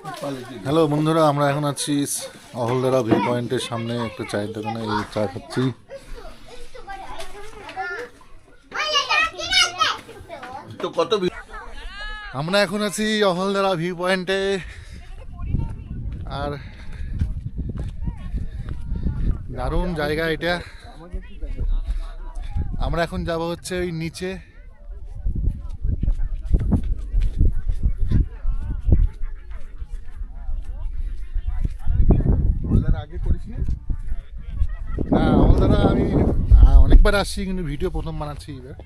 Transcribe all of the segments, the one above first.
Hello বন্ধুরা, আমরা এখন আছি অহলদারা ভিউ পয়েন্টের সামনে একটা চায়ের দোকানে। এই চা খাচ্ছি। আমরা এখন আছি অহলদারা ভিউ পয়েন্টে, আর দারুণ জায়গা এটা। আমরা এখন যাব হচ্ছে ওই নিচে। না, অহলদারা আমি অনেকবার আসছি, কিন্তু ভিডিও প্রথম বানাচ্ছি এবার।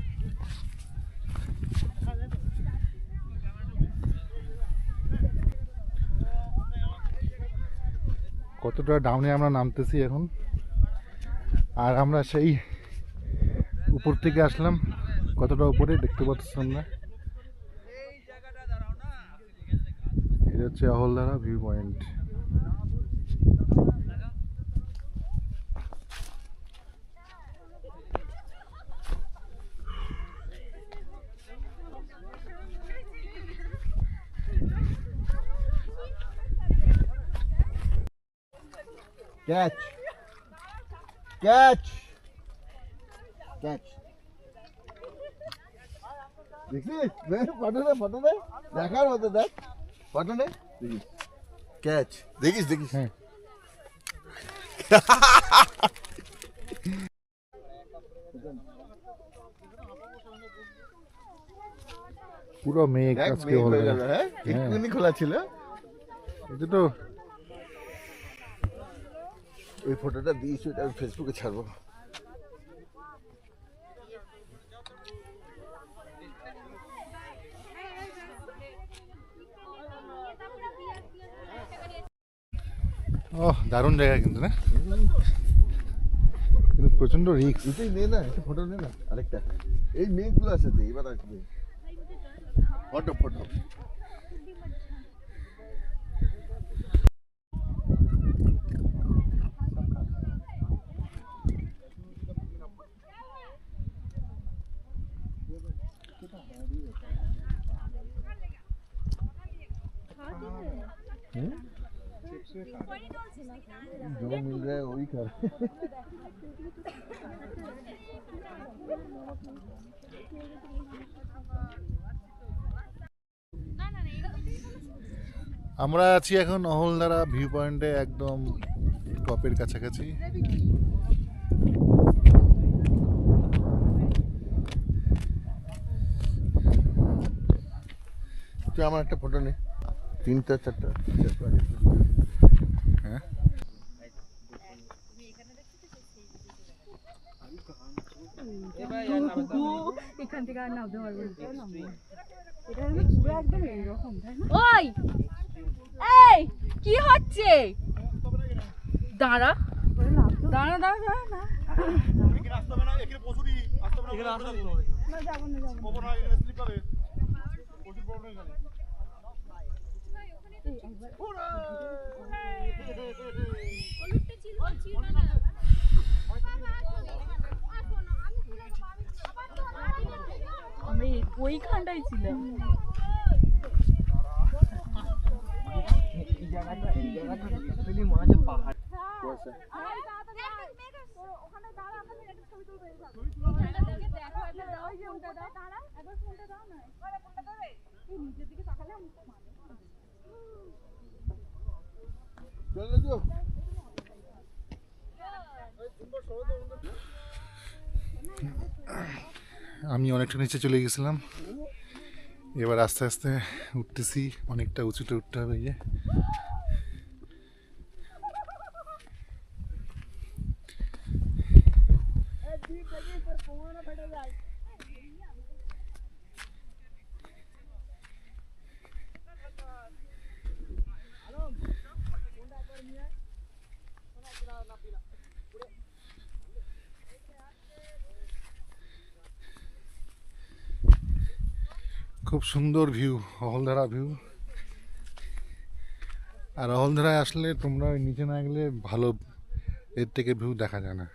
কতটা ডাউনে আমরা নামতেছি এখন, আর আমরা সেই উপর থেকে আসলাম। কতটা উপরে দেখতে পাচ্ছি আমরা। এটা হচ্ছে Ahaldara view point. Catch! Catch! Catch! দেখছিস? ফটো দে দেখার মতো দেখ, ফটো নে, দেখিস ক্যাচ, দেখিস হ্যাঁ, পুরো মেঘ আজকে হলো। হ্যাঁ একটুখানি খোলা ছিল। এটা তো ওই ফটোটা দিয়েছি, ওটা আমি ফেসবুকে ছাড়বো। দারুণ জায়গা কিন্তু, না? কিন্তু প্রচন্ড রিস্ক। এটাই নে না, একটা ফটো নে না, আরেকটা। এই মেঘগুলো আছে তো, এবার আসবে ফটো ফটো। जो मिल रहा है वही कर। আমরা আছি এখন অহলদারা ভিউ পয়েন্টে, একদম টপের কাছাকাছি। তুই আমার একটা ফটো নে, তিনটা চারটা। হ্যাঁ, এখান থেকে আর নামতে পারবো না। এটা হলো পুরো একদম এইরকম, তাই না? ওই এই কি হচ্ছে? দাঁড়া দাঁড়া দাঁড়া দাঁড়া না, যাবো না যাবো না। আমি ওইখানটাই ছিলাম। আমি অনেকটা নিচে চলে গেছিলাম, এবার আস্তে আস্তে উঠতেছি। অনেকটা উঁচুতে উঠতে হবে। এই যে খুব সুন্দর ভিউ, অহলদারা ভিউ। আর অহলদারায় আসলে তোমরা নিচে না গেলে ভালো এর থেকে ভিউ দেখা যায় না।